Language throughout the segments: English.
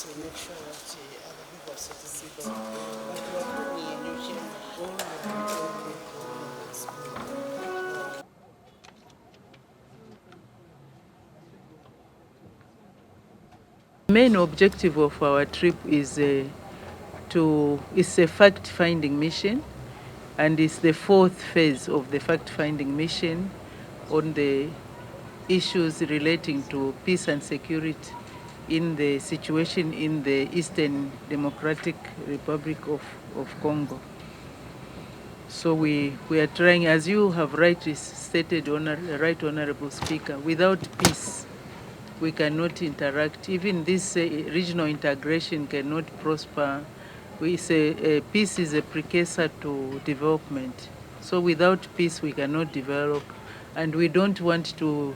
yes, we make sure that other people are certificated. But we are putting a new The main objective of our trip is it's a fact-finding mission, and it's the fourth phase of the fact-finding mission on the issues relating to peace and security in the situation in the Eastern Democratic Republic of Congo. So we are trying, as you have rightly stated, Right Honorable Speaker, without peace we cannot interact. Even this regional integration cannot prosper. We say peace is a precursor to development. So without peace we cannot develop, and we don't want to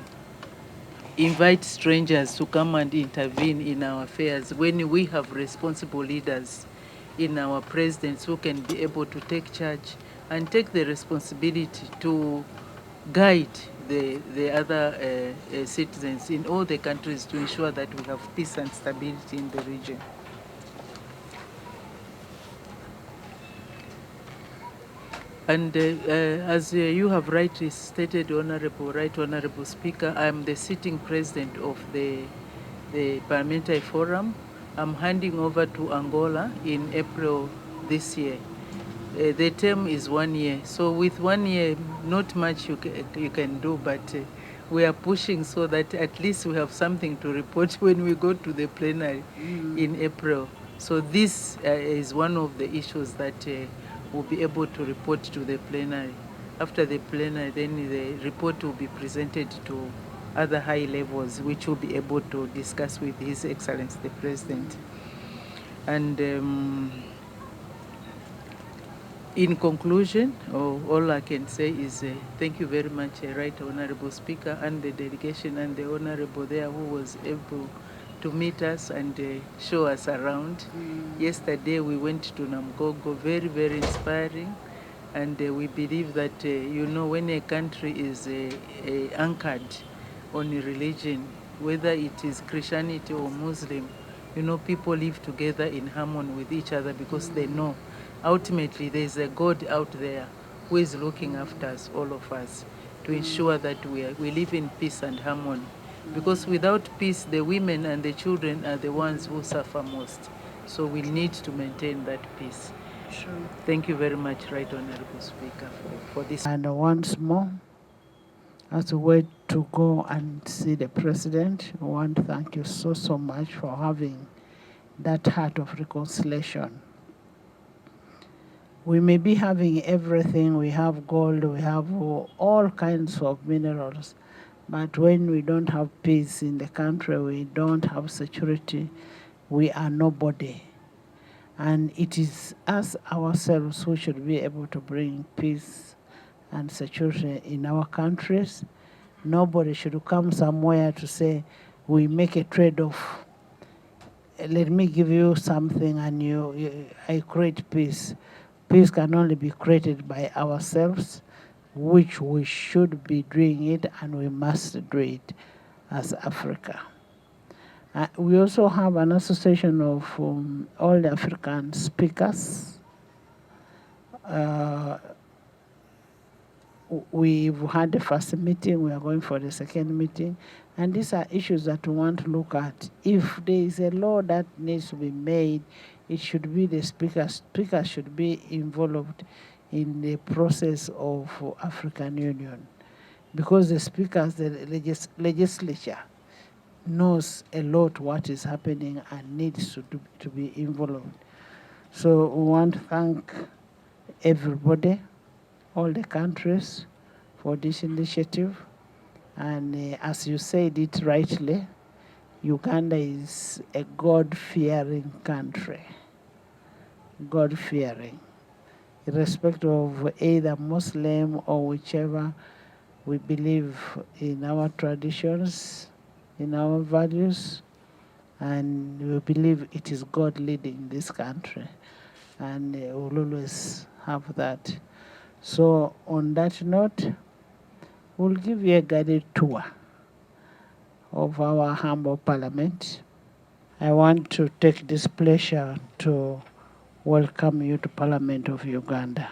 invite strangers to come and intervene in our affairs when we have responsible leaders in our presidents who can be able to take charge and take the responsibility to guide the other citizens in all the countries to ensure that we have peace and stability in the region. And as you have rightly stated, Right Honorable Speaker, I am the sitting president of the Parliamentary Forum. I'm handing over to Angola in April this year. The term is 1 year, so with 1 year, not much you can do, but we are pushing so that at least we have something to report when we go to the plenary in April. So this is one of the issues that we'll be able to report to the plenary. After the plenary, then the report will be presented to other high levels, which will be able to discuss with His Excellency the President. And in conclusion, all I can say is thank you very much, Right Honorable Speaker, and the delegation, and the Honorable there who was able to meet us and show us around. Yesterday we went to Namgogo, very, very inspiring. And we believe that, when a country is anchored on religion, whether it is Christianity or Muslim, people live together in harmony with each other because they know ultimately there is a God out there who is looking after us, all of us, to ensure that we live in peace and harmony. Because without peace, the women and the children are the ones who suffer most. So we need to maintain that peace. Sure. Thank you very much, Right Honorable Speaker, for this. And once more, as we wait to go and see the President, I want to thank you so much for having that heart of reconciliation. We may be having everything, we have gold, we have all kinds of minerals, but when we don't have peace in the country, we don't have security, we are nobody. And it is us ourselves who should be able to bring peace and security in our countries. Nobody should come somewhere to say, we make a trade-off. Let me give you something and I create peace. Peace can only be created by ourselves, which we should be doing it, and we must do it as Africa. We also have an association of all the African speakers. We've had the first meeting, we are going for the second meeting, and these are issues that we want to look at. If there is a law that needs to be made, it should be the speakers. Speakers should be involved in the process of African Union, because the speakers, the legislature, knows a lot what is happening and needs to be involved. So we want to thank everybody, all the countries, for this initiative. And as you said it rightly, Uganda is a God-fearing country. God-fearing. Irrespective of either Muslim or whichever, we believe in our traditions, in our values, and we believe it is God leading this country, and we'll always have that. So on that note, we'll give you a guided tour of our humble parliament, I want to take this pleasure to welcome you to Parliament of Uganda.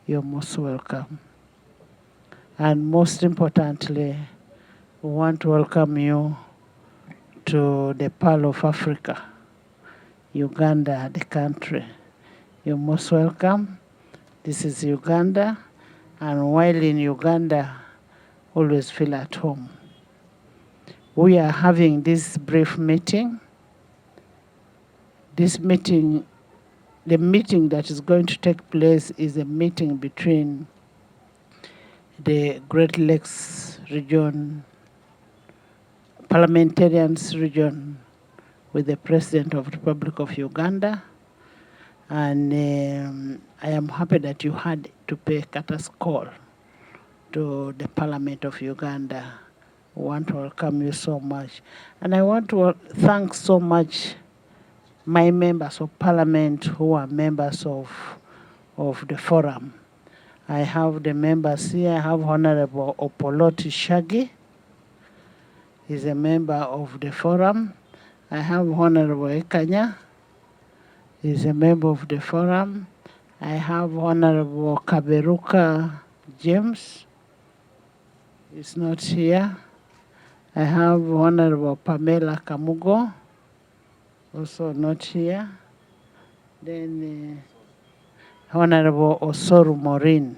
You're most welcome. And most importantly, we want to welcome you to the Pearl of Africa, Uganda, the country. You're most welcome. This is Uganda, and while in Uganda, always feel at home. We are having this brief meeting. This meeting, the meeting that is going to take place is a meeting between the Great Lakes region, parliamentarians region, with the President of the Republic of Uganda. And I am happy that you had to pay Kata's call to the Parliament of Uganda. We want to welcome you so much. And I want to thank so much my members of Parliament who are members of the forum. I have the members here. I have Honorable Opoloti Shagi. He's a member of the forum. I have Honorable Ekanya. He's a member of the forum. I have Honorable Kaberuka James. He's not here. I have Honorable Pamela Kamugo, also not here. Then Honorable Osoru Morin.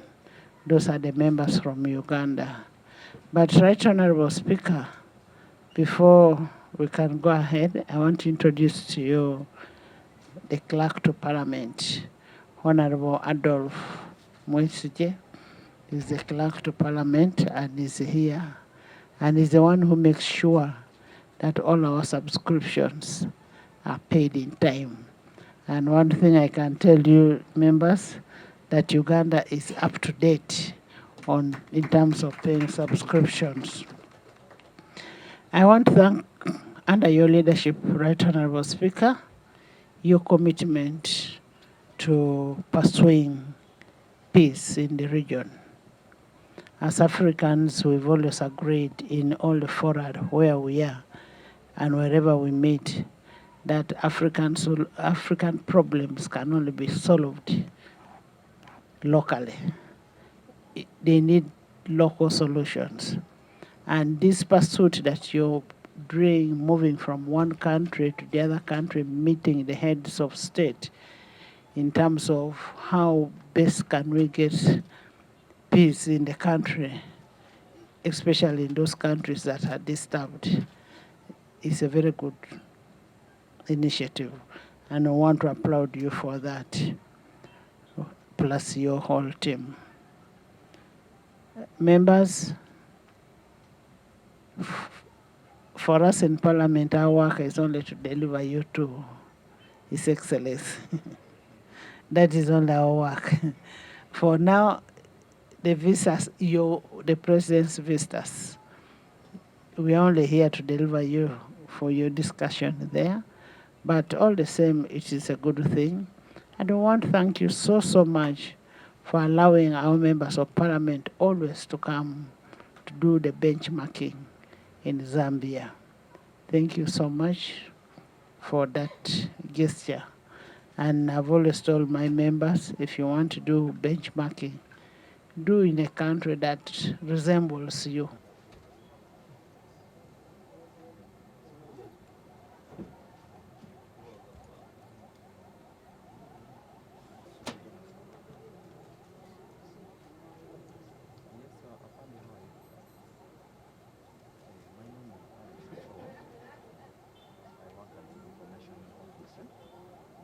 Those are the members from Uganda. But Right Honorable Speaker, before we can go ahead, I want to introduce to you the Clerk to Parliament, Honorable Adolf Moisije. He's the Clerk to Parliament and is here. And he's the one who makes sure that all our subscriptions are paid in time. And one thing I can tell you, members, that Uganda is up to date in terms of paying subscriptions. I want to thank, under your leadership, Right Honorable Speaker, your commitment to pursuing peace in the region. As Africans, we've always agreed in all the fora where we are and wherever we meet that African problems can only be solved locally. They need local solutions. And this pursuit that you're doing, moving from one country to the other country, meeting the heads of state in terms of how best can we get peace in the country, especially in those countries that are disturbed, is a very good initiative. And I want to applaud you for that, plus your whole team. Members, for us in Parliament, our work is only to deliver you to His Excellency. That is only our work. For now, the visitors, the President's visitors, we are only here to deliver you for your discussion there. But all the same, it is a good thing. And I want to thank you so, so much for allowing our members of Parliament always to come to do the benchmarking in Zambia. Thank you so much for that gesture. And I've always told my members, if you want to do benchmarking, do in a country that resembles you.